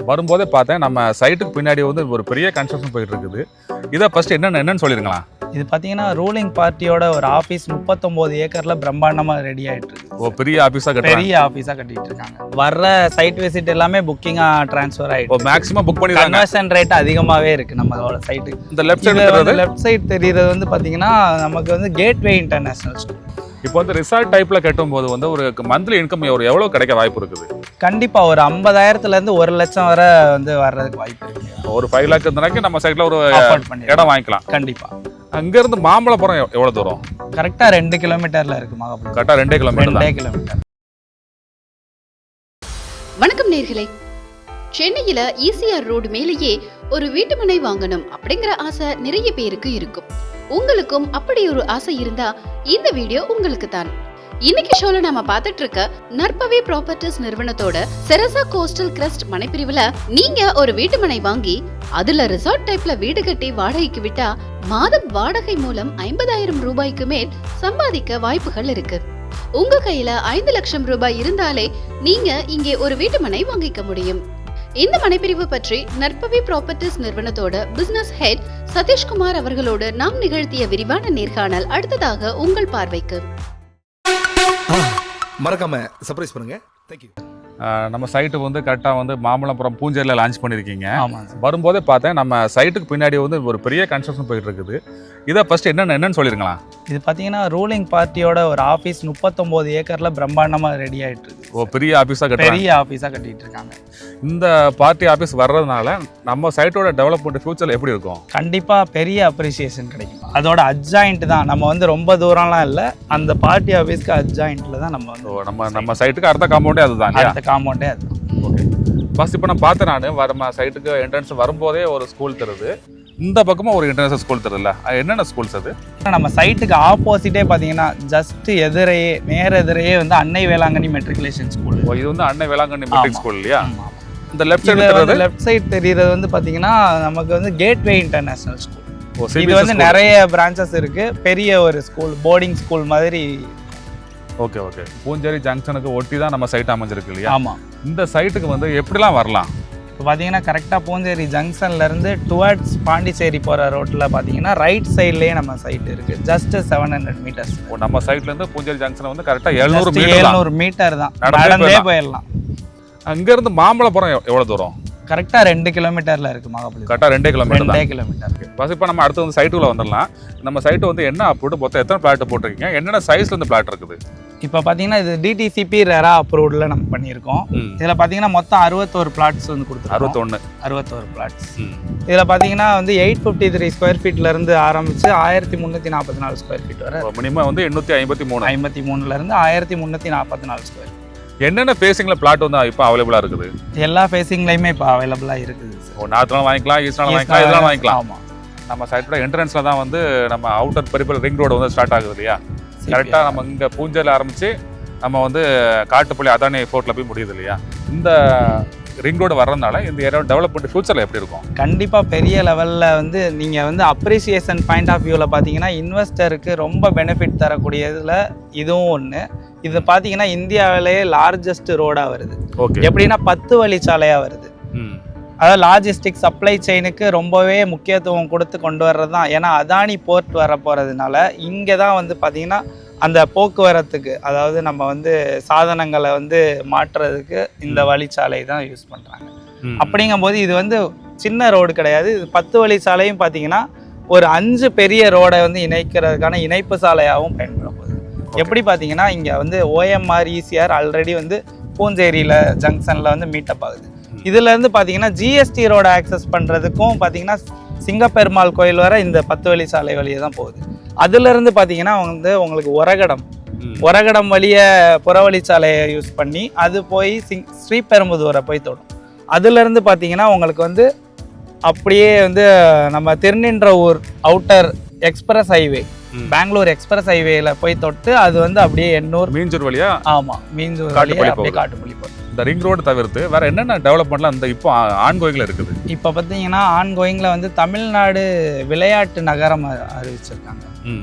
வரும்போதே பார்த்தேன் நம்ம சைட்டுக்கு பின்னாடி வந்து ஒரு பெரிய கன்ஸ்ட்ரக்ஷன் போயிட்டு இருக்குது. இதை ஃபர்ஸ்ட் என்னன்னு சொல்லிருங்களா? இது பார்த்தீங்கன்னா ரூலிங் பார்ட்டியோட ஒரு ஆஃபீஸ் 39 ஏக்கரில் பிரம்மாண்டமாக ரெடி ஆகிட்டு இருக்கு. ஓ, பெரிய ஆஃபீஸாக கட்டிட்டு இருக்காங்க. வர்ற சைட் விசிட் எல்லாமே புக்கிங்காக ட்ரான்ஸ்ஃபர் ஆகிட்டு. மேக்ஸிமம் புக் பண்ணி கன்வர்ஷன் ரேட் அதிகமாகவே இருக்கு நம்மளோட சைட்டு. இந்த லெஃப்ட் சைடு தெரியுறது வந்து பார்த்தீங்கன்னா நமக்கு வந்து கேட்வே இன்டர்நேஷனல் ஸ்கூல். இப்போ வந்து ரிசார்ட் டைப்ல கட்டும்போது வந்து ஒரு மந்த்லி இன்கம் எவ்வளவு கிடைக்க வாய்ப்பு இருக்குது? கண்டிப்பா ஒரு 50,000 1 லட்சம் வரை வந்து வர்றதுக்கு வாய்ப்பு இருக்கு. ஒரு 5 லேக் இருந்தாலும் நம்ம சைட்ல ஒரு இடம் வாங்கிக்கலாம். கண்டிப்பா. அங்க இருந்து மாமல்லபுரம் எவ்வளவு தூரம்? கரெக்டா 2 கிலோமீட்டர்ல இருக்கு மாமல்லபுரம். கரெக்டா 2 கிலோமீட்டர். வணக்கம் நேயர்களே. சென்னையில ஈசிஆர் ரோடு மேலேயே ஒரு வீட்டுமனை வாங்கணும் அப்படிங்கிற ஆசை நிறைய பேருக்கு இருக்கும். உங்களுக்கும் அப்படி ஒரு ஆசை இருந்தா இந்த வீடியோ உங்களுக்கு தான். இன்னைக்கு ஷோல நாம பார்த்துட்டு இருக்க நற்பவி ப்ராப்பர்ட்டிஸ் நிறுவனத்தோட செரசா கோஸ்டல் கிரஸ்ட் மனைப்பிரிவுல நீங்க ஒரு வீட்டுமனை வாங்கி அதுல ரிசார்ட் டைப்ல வீடு கட்டி வாடகைக்கு விட்டா மாதம் வாடகை மூலம் 50,000 ரூபாய்க்கு மேல் சம்பாதிக்க வாய்ப்புகள் இருக்கு. உங்க கையில 5 லட்சம் ரூபாய் இருந்தாலே நீங்க இங்கே ஒரு வீட்டுமனை வாங்கிக்க முடியும். இந்த மனைப்பிரிவு பற்றி நற்பவி ப்ராப்பர்ட்டிஸ் நிறுவனத்தோட பிசினஸ் ஹெட் சதீஷ்குமார் அவர்களோடு நாம் நிகழ்த்திய விரிவான நேர்காணல் அடுத்ததாக உங்கள் பார்வைக்கு. மறக்காம சர்ப்ரைஸ் பண்ணுங்க. தேங்க்யூ. நம்ம சைட்டு வந்து கரெக்டாக வந்து மாமல்லபுரம் பூஞ்சேரியில் லான்ச் பண்ணியிருக்கீங்க. வரும்போதே பார்த்தேன் நம்ம சைட்டுக்கு பின்னாடி வந்து ஒரு பெரிய கன்ஸ்ட்ரக்ஷன் போயிட்டு இருக்குது. இதை ஃபர்ஸ்ட் என்னன்னு சொல்லிருங்களா? இது பார்த்தீங்கன்னா ரூலிங் பார்ட்டியோட ஒரு ஆஃபீஸ் 39 ஏக்கரில் பிரம்மாண்டமாக ரெடி ஆகிட்டு இருக்கு. ஓ, பெரிய ஆஃபீஸாக கட்டிட்டு இருக்காங்க. இந்த பார்ட்டி ஆஃபீஸ் வர்றதுனால நம்ம சைட்டோட டெவலப்மெண்ட் ஃபியூச்சர் எப்படி இருக்கும்? கண்டிப்பாக பெரிய அப்ரிசியேஷன் கிடைக்கும். அதோட அட்ஜாயிண்ட் தான், நம்ம வந்து ரொம்ப தூரம்லாம் இல்லை, அந்த பார்ட்டி ஆஃபீஸ்க்கு அட்ஜாயிண்ட்ல தான் நம்ம வந்து நம்ம சைட்டுக்கு அடுத்த காம்பவுண்டே அதுதான். காம்பவுண்டே அதுதான். Okay bus. இப்போ நான் பார்த்தேன், நான் நம்ம சைட்டுக்கு என்ட்ரன்ஸ் வரும்போதே ஒரு ஸ்கூல் தருது, இந்த பக்கமும் ஒரு இன்டர்நேஷனல் ஸ்கூல் தருதுல்ல, என்னென்ன ஸ்கூல்ஸ் அது? நம்ம சைட்டுக்கு ஆப்போசிட்டே பார்த்தீங்கன்னா ஜஸ்ட் நேர எதிரையே வந்து அன்னை வேளாங்கண்ணி மெட்ரிகுலேஷன் ஸ்கூல். இது வந்து அன்னை வேளாங்கண்ணி மெட்ரிக் ஸ்கூல் இல்லையா? இந்த லெஃப்ட் சைடு தெரியுறது வந்து பார்த்தீங்கன்னா நமக்கு வந்து கேட்வே இன்டர்நேஷனல் ஸ்கூல். இது வந்து நிறைய பிரான்ச்சஸ் இருக்கு, பெரிய ஒரு ஸ்கூல், போர்டிங் ஸ்கூல் மாதிரி. ஓகே. பூஞ்சேரி ஜங்ஷனுக்கு ஒட்டி தான் நம்ம சைட் அமைஞ்சிருக்கு இல்லையா? ஆமாம். இந்த சைட்டுக்கு வந்து எப்படிலாம் வரலாம்? இப்போ பார்த்தீங்கன்னா கரெக்டாக பூஞ்சேரி ஜங்ஷன்லேருந்து டுவர்ட்ஸ் பாண்டிச்சேரி போகிற ரோட்டில் பார்த்தீங்கன்னா ரைட் சைட்லேயே நம்ம சைட் இருக்குது. Just 700 metres. நம்ம சைட்லேருந்து பூஞ்சேரி ஜங்ஷன் வந்து கரெக்டாக 700 மீட்டர் தான், நடந்தே போயிடலாம். அங்கேருந்து மாமல்லபுரம் எவ்வளோ தூரம்? கரெக்டாக 2 கிலோமீட்டரில் இருக்குது மாமல்லபுரம். கரெக்டாக 2 கிலோமீட்டர். கிலோமீட்டர். இப்போ நம்ம அடுத்து வந்து சைட்டுக்குள்ள வந்துடலாம். நம்ம சைட்டு வந்து என்ன அப்ரூவ்டு, மொத்தம் எத்தனை பிளாட் போட்டிருக்கீங்க, என்னென்ன சைஸ்ல இந்த பிளாட் இருக்குது? இப்போ பார்த்தீங்கன்னா இது டிடிசிபி ரெரா அப்ரூவ்டில் நம்ம பண்ணியிருக்கோம். இதில் பார்த்தீங்கன்னா மொத்தம் 61 பிளாட்ஸ் வந்து கொடுத்துருக்கோம். 61 பிளாட்ஸ். இதில் பார்த்தீங்கன்னா வந்து 853 ஸ்கொயர் ஃபீட்லேருந்து ஆரம்பித்து 1344 ஸ்கொயர் ஃபீட் வரை. மினிமம் வந்து 853 1344 ஸ்கொயர். என்னென்ன ஃபேஸிங்கில் பிளாட் வந்து இப்போ அவைலபிளாக இருக்குது? எல்லா ஃபேஸிங்லையுமே இப்போ அவைலபிளாக இருக்குது. நார்த்னாலும் வாங்கிக்கலாம், ஈஸ்ட்னாலும் வாங்கிக்கலாம், இதெல்லாம் வாங்கிக்கலாம். ஆமாம். நம்ம சைட்டோட என்ட்ரன்ஸில் தான் வந்து நம்ம அவுட்டர் பெரிய ரிங் ரோடு வந்து ஸ்டார்ட் ஆகுது இல்லையா? கரெக்டாக நம்ம இங்கே பூஞ்சேரியில் ஆரம்பித்து நம்ம வந்து காட்டுப்பள்ளி அதானி ஃபோர்ட்டில் போய் முடியுது இல்லையா? இந்த ரிங் ரோடு வர்றதுனால இந்த ஏரியாவோட டெவலப்மெண்ட் ஃபியூச்சரில் எப்படி இருக்கும்? கண்டிப்பாக பெரிய லெவலில் வந்து நீங்கள் வந்து அப்ரிசியேஷன் பாயிண்ட் ஆஃப் வியூவில் பார்த்தீங்கன்னா இன்வெஸ்டருக்கு ரொம்ப பெனிஃபிட் தரக்கூடியதில் இதுவும் ஒன்று. இது பார்த்தீங்கன்னா இந்தியாவிலேயே லார்ஜஸ்ட் ரோடாக வருது. எப்படின்னா 10 வழிச்சாலையாக வருது. அதாவது லாஜிஸ்டிக் சப்ளை செயினுக்கு ரொம்பவே முக்கியத்துவம் கொடுத்து கொண்டு வர்றது தான். ஏன்னா அதானி போர்ட் வர போகிறதுனால இங்கே தான் வந்து பார்த்திங்கன்னா அந்த போக்குவரத்துக்கு, அதாவது நம்ம வந்து சாதனங்களை வந்து மாற்றுறதுக்கு இந்த வழிச்சாலை தான் யூஸ் பண்ணுறாங்க. அப்படிங்கும்போது இது வந்து சின்ன ரோடு கிடையாது. இது 10 வழிச்சாலையும் பார்த்திங்கன்னா ஒரு 5 பெரிய ரோடை வந்து இணைக்கிறதுக்கான இணைப்பு சாலையாகவும் பயன்பட போகுது. எப்படி பார்த்தீங்கன்னா இங்கே வந்து ஓஎம்ஆர் ஈசிஆர் ஆல்ரெடி வந்து பூஞ்சேரியில் ஜங்ஷனில் வந்து மீட்டப் ஆகுது. இதுலேருந்து பார்த்தீங்கன்னா ஜிஎஸ்டி ரோட ஆக்சஸ் பண்ணுறதுக்கும் பார்த்தீங்கன்னா சிங்கப்பெருமாள் கோயில் வர இந்த 10 வழி சாலை வழியே தான் போகுது. அதுலேருந்து பார்த்தீங்கன்னா வந்து உங்களுக்கு ஒரகடம் வழியை புறவழிச்சாலையை யூஸ் பண்ணி அது போய் ஸ்ரீபெரும்புதூரை போய் தொடும். அதுலேருந்து பார்த்தீங்கன்னா உங்களுக்கு வந்து அப்படியே வந்து நம்ம Thirunindravur outer express highway, Bangalore express ஹைவேல போய் தொட்டு அது வந்து அப்படியே மீஞ்சூர் வழியா. ஆமாம், மீஞ்சூர் வழியா அப்படியே காட்டுப்பள்ளி போகும். இந்த ரிங் ரோடு தவிர்த்து வேற என்னென்ன டெவலப்மெண்ட்லாம் இந்த இப்போ ஆன்கோயிங்ல இருக்குது? இப்போ பார்த்தீங்கன்னா ஆன்கோயிங்ல வந்து தமிழ்நாடு விளையாட்டு நகரம் அறிவிச்சிருக்காங்க.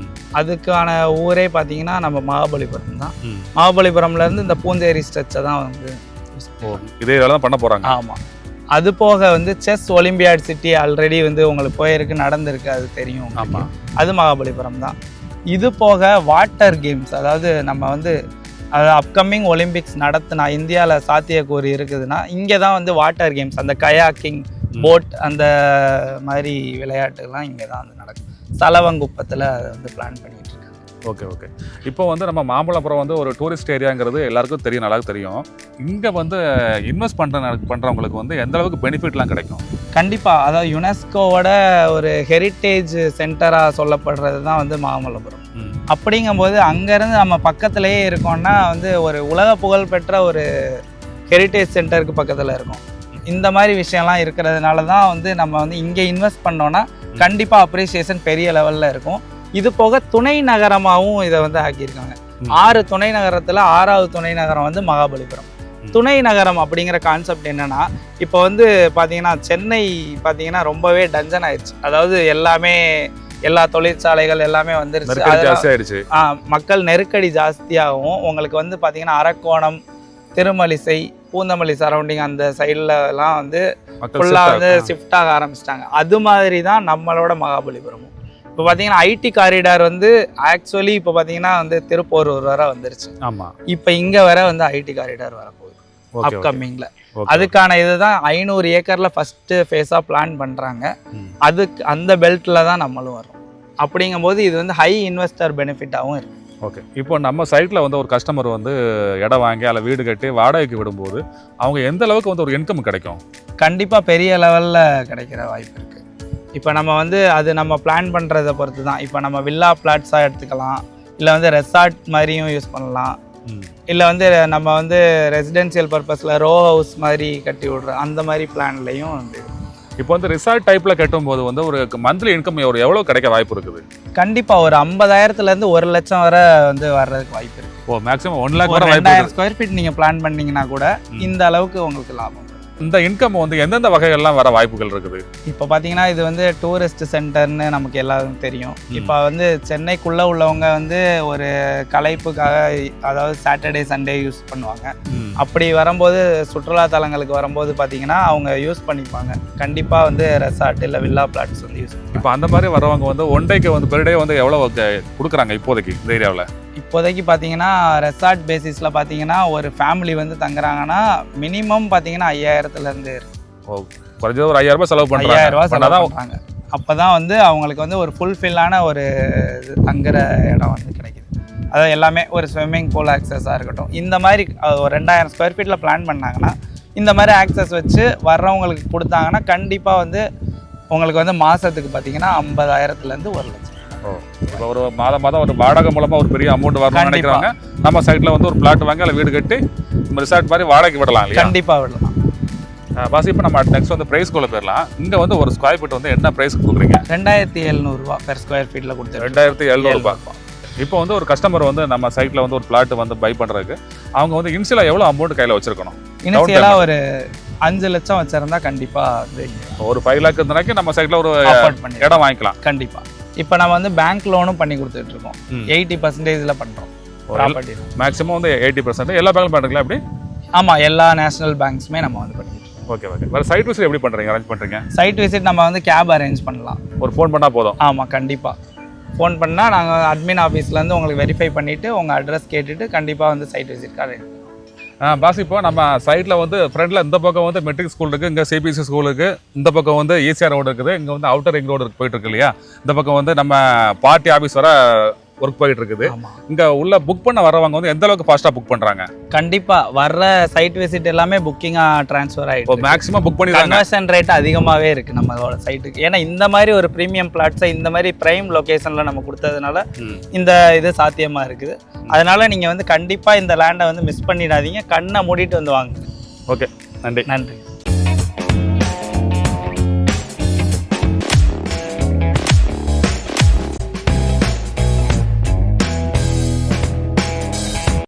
அதுக்கான ஊரே பார்த்தீங்கன்னா நம்ம மகாபலிபுரம் தான். மகாபலிபுரம்ல இருந்து இந்த பூஞ்சேரி ஸ்ட்ரெச்சை தான் வந்து இதே வேலை தான் பண்ண போறாங்க. ஆமாம். அது போக வந்து செஸ் ஒலிம்பியாட் சிட்டி ஆல்ரெடி வந்து உங்களுக்கு போயிருக்கு, நடந்திருக்கு, அது தெரியும். ஆமாம், அது மகாபலிபுரம் தான். இது போக வாட்டர் கேம்ஸ், அதாவது நம்ம வந்து அப்கமிங் ஒலிம்பிக்ஸ் நடத்தினா இந்தியாவில் சாத்தியக்கூறு இருக்குதுன்னா இங்கே தான் வந்து வாட்டர் கேம்ஸ், அந்த கயாக்கிங், போட், அந்த மாதிரி விளையாட்டுலாம் இங்கே தான் வந்து நடக்கும். சலவங்குப்பத்தில் அதை வந்து பிளான் பண்ணிட்டு இருக்காங்க. Okay okay. இப்போ வந்து நம்ம மாமல்லபுரம் வந்து ஒரு டூரிஸ்ட் ஏரியாங்கிறது எல்லாருக்கும் தெரியும், நல்லா தெரியும். இங்கே வந்து இன்வெஸ்ட் பண்ணுறவங்களுக்கு வந்து எந்த அளவுக்கு பெனிஃபிட்லாம் கிடைக்கும்? கண்டிப்பாக, அதாவது யுனெஸ்கோவோட ஒரு ஹெரிட்டேஜ் சென்டராக சொல்லப்படுறது தான் வந்து மாமல்லபுரம். அப்படிங்கும்போது அங்கேருந்து நம்ம பக்கத்துலேயே இருக்கோம்னா வந்து ஒரு உலக புகழ்பெற்ற ஒரு ஹெரிட்டேஜ் சென்டருக்கு பக்கத்தில் இருக்கும். இந்த மாதிரி விஷயம்லாம் இருக்கிறதுனால தான் வந்து நம்ம வந்து இங்கே இன்வெஸ்ட் பண்ணோன்னா கண்டிப்பாக அப்ரிசியேஷன் பெரிய லெவலில் இருக்கும். இது போக துணை நகரமாகவும் இதை வந்து ஆக்கியிருக்காங்க. 6 துணை நகரத்தில் 6வது துணை நகரம் வந்து மகாபலிபுரம். துணை நகரம் அப்படிங்கிற கான்செப்ட் என்னன்னா, இப்போ வந்து பார்த்தீங்கன்னா சென்னை பார்த்தீங்கன்னா ரொம்பவே டஞ்சன் ஆயிடுச்சு. அதாவது எல்லா தொழிற்சாலைகள் எல்லாமே வந்துருச்சு, மக்கள் நெருக்கடி ஜாஸ்தியாகவும் உங்களுக்கு வந்து பார்த்தீங்கன்னா அரக்கோணம், திருமலிசை, பூந்தமல்லி சரௌண்டிங் அந்த சைட்லலாம் வந்து ஃபுல்லாக வந்து ஷிஃப்ட் ஆக ஆரம்பிச்சிட்டாங்க. அது மாதிரி தான் நம்மளோட மகாபலிபுரமும். இப்போ பார்த்தீங்கன்னா ஐடி காரிடார் வந்து ஆக்சுவலி இப்போ பார்த்தீங்கன்னா வந்து திருப்பூர் வர வந்துருச்சு. ஆமாம், இப்போ இங்கே வர வந்து ஐடி காரிடார் வரப்போகுது அப்கமிங்கில். அதுக்கான இதுதான் 500 ஏக்கரில் ஃபஸ்ட்டு ஃபேஸாக பிளான் பண்ணுறாங்க. அந்த பெல்ட்டில் தான் நம்மளும் வரோம். அப்படிங்கும்போது இது வந்து ஹை இன்வெஸ்டர் பெனிஃபிட்டாகவும் இருக்குது. ஓகே. இப்போ நம்ம சைட்டில் வந்து ஒரு கஸ்டமர் வந்து இடம் வாங்கி அதில் வீடு கட்டி வாடகைக்கு விடும்போது அவங்க எந்த அளவுக்கு வந்து ஒரு இன்கம் கிடைக்கும்? கண்டிப்பாக பெரிய லெவலில் கிடைக்கிற வாய்ப்பு இருக்குது. இப்போ நம்ம வந்து அது நம்ம பிளான் பண்ணுறதை பொறுத்து தான். இப்போ நம்ம வில்லா பிளாட்ஸாக எடுத்துக்கலாம், இல்லை வந்து ரெசார்ட் மாதிரியும் யூஸ் பண்ணலாம், இல்லை வந்து நம்ம வந்து ரெசிடென்சியல் பர்பஸில் ரோ ஹவுஸ் மாதிரி கட்டி விடுறோம், அந்த மாதிரி பிளான்லையும் வந்து. இப்போ வந்து ரிசார்ட் டைப்பில் கட்டும்போது வந்து ஒரு மந்த்லி இன்கம் எவ்வளோ கிடைக்க வாய்ப்பு இருக்குது? கண்டிப்பாக ஒரு 50,000-லேருந்து 1 லட்சம் வரை வந்து வர்றதுக்கு வாய்ப்பு இருக்குது. ஓ, மேக்ஸிமம் 1 லேக் வரை. 2000 ஸ்கொயர் ஃபீட் நீங்கள் பிளான் பண்ணிங்கன்னா கூட இந்த அளவுக்கு உங்களுக்கு லாபம். இந்த இன்கம் வந்து எந்தெந்த வகைகள்லாம் வர வாய்ப்புகள் இருக்குது? இப்போ பார்த்தீங்கன்னா இது வந்து டூரிஸ்ட் சென்டர்னு நமக்கு எல்லாரும் தெரியும். இப்போ வந்து சென்னைக்குள்ளே உள்ளவங்க வந்து ஒரு கலைப்புக்காக, அதாவது சாட்டர்டே சண்டே யூஸ் பண்ணுவாங்க. அப்படி வரும்போது சுற்றுலா தலங்களுக்கு வரும்போது பார்த்தீங்கன்னா அவங்க யூஸ் பண்ணிப்பாங்க. கண்டிப்பாக வந்து ரெசார்ட் இல்லை வில்லா பிளாட்ஸ் வந்து யூஸ் பண்ணுவாங்க. இப்போ அந்த மாதிரி வரவங்க வந்து ஒன் டேக்கு வந்து பெர் டே வந்து எவ்வளோ கொடுக்குறாங்க இப்போதைக்கு இந்த ஏரியாவில்? இப்போதைக்கு பார்த்தீங்கன்னா ரெசார்ட் பேசிஸில் பார்த்தீங்கன்னா ஒரு ஃபேமிலி வந்து தங்குறாங்கன்னா மினிமம் பார்த்தீங்கன்னா 5000-லேருந்து இருக்கு. ஓ, குறைஞ்சது ஒரு 5000 ரூபாய் செலவு பண்ணுறாங்க. 5000 ரூபாய் செலவு பண்ணுறாங்க. அப்போ தான் வந்து அவங்களுக்கு வந்து ஒரு ஃபுல்ஃபில்லான ஒரு தங்குற இடம் வந்து கிடைக்குது. அதாவது எல்லாமே ஒரு ஸ்விம்மிங் பூல் ஆக்சஸாக இருக்கட்டும், இந்த மாதிரி ஒரு 2000 ஸ்கொயர் ஃபீட்டில் பிளான் பண்ணாங்கன்னா இந்த மாதிரி ஆக்சஸ் வச்சு வர்றவங்களுக்கு கொடுத்தாங்கன்னா கண்டிப்பாக வந்து உங்களுக்கு வந்து மாதத்துக்கு பார்த்தீங்கன்னா 50,000-லேருந்து 1 லட்சம். இப்போ ஒரு மாதம் ஒரு வாடகை மூலமாக ஒரு பெரிய அமௌண்ட் வரணும்னு நினைக்கிறாங்க. நம்ம சைட்டில் வந்து ஒரு பிளாட் வாங்கி அதில் வீடு கட்டி ரிசார்ட் மாதிரி வாடகைக்கு விடலாம் இல்லையா? கண்டிப்பாக விடலாம். பாஸ், இப்போ நம்ம நெக்ஸ்ட் வந்து ப்ரைஸ்க்குள்ளே போயிடலாம். இங்கே வந்து ஒரு ஸ்கொயர் ஃபீட் வந்து என்ன ப்ரைஸ் கொடுக்குறீங்க? 2700 ரூபா பெர் ஸ்கொயர் ஃபீட்டில் கொடுத்து. 2700 ரூபாய். இப்போ வந்து ஒரு கஸ்டமர் வந்து நம்ம சைட்டில் வந்து ஒரு பிளாட் வந்து பை பண்ணுறதுக்கு அவங்க வந்து இனிஷியலாக எவ்வளோ அமௌண்ட் கையில் வச்சிருக்கணும்? இனிஷியலாக ஒரு 5 லட்சம் வச்சிருந்தா கண்டிப்பாக ஒரு 5 லேக் இருந்தாக்கி நம்ம சைட்டில் ஒரு இடம் வாங்கிக்கலாம். கண்டிப்பாக. இப்போ நம்ம வந்து பேங்க் லோனும் பண்ணி கொடுத்துட்டு இருக்கோம். 80% பண்ணுறோம் ப்ராப்பர்ட்டி. மேக்ஸிமம் வந்து 80%. எல்லா பேங்க்லும் பண்ணுறீங்களா அப்படி? ஆமாம், எல்லா நேஷனல் பேங்க்ஸுமே நம்ம வந்து பண்ணிட்டு இருக்கோம். Okay okay. வேறு சைட் விசிட் எப்படி பண்ணுறீங்க, அரேஞ்ச் பண்ணுறீங்க? சைட் விசிட் நம்ம வந்து கேப் அரேஞ்ச் பண்ணலாம். ஒரு ஃபோன் பண்ணால் போதும்? ஆமாம், கண்டிப்பாக. ஃபோன் பண்ணால் நாங்கள் அட்மின் ஆஃபீஸ்லேருந்து உங்களுக்கு வெரிஃபை பண்ணிவிட்டு உங்கள் அட்ரஸ் கேட்டுட்டு கண்டிப்பாக வந்து சைட் விசிட்க்கு அரேஞ்ச் பண்ணுவோம். பாஸ், இப்போ நம்ம சைட்டில் வந்து ஃப்ரண்டில் இந்த பக்கம் வந்து மெட்ரிக் ஸ்கூல் இருக்குது, இங்கே சிபிஎஸ்சி ஸ்கூல் இருக்குது, இந்த பக்கம் வந்து ஈசிஆர் ரோடு இருக்குது, இங்கே வந்து அவுட்டர் ரிங் ரோடு போயிட்டு இருக்கு இல்லையா? இந்த பக்கம் வந்து நம்ம பார்ட்டி ஆஃபீஸ் வர ஒர்க் போயிட்டு இருக்குது. இங்கே உள்ள புக் பண்ண வரவங்க வந்து எந்த அளவுக்கு ஃபாஸ்ட்டாக புக் பண்ணுறாங்க? கண்டிப்பாக வர்ற சைட் விசிட் எல்லாமே புக்கிங்காக ட்ரான்ஸ்ஃபர் ஆகிட்டு மேக்ஸிமம் புக் பண்ணி கன்வர்ஷன் ரேட் அதிகமாகவே இருக்குது நம்மளோட சைட்டுக்கு. ஏன்னா இந்த மாதிரி ஒரு ப்ரீமியம் பிளாட்ஸை இந்த மாதிரி ப்ரைம் லொக்கேஷனில் நம்ம கொடுத்ததுனால இந்த இது சாத்தியமாக இருக்குது. அதனால் நீங்கள் வந்து கண்டிப்பாக இந்த லேண்டை வந்து மிஸ் பண்ணிடாதீங்க, கண்ணை மூடிட்டு வந்து வாங்க. ஓகே, நன்றி. நன்றி.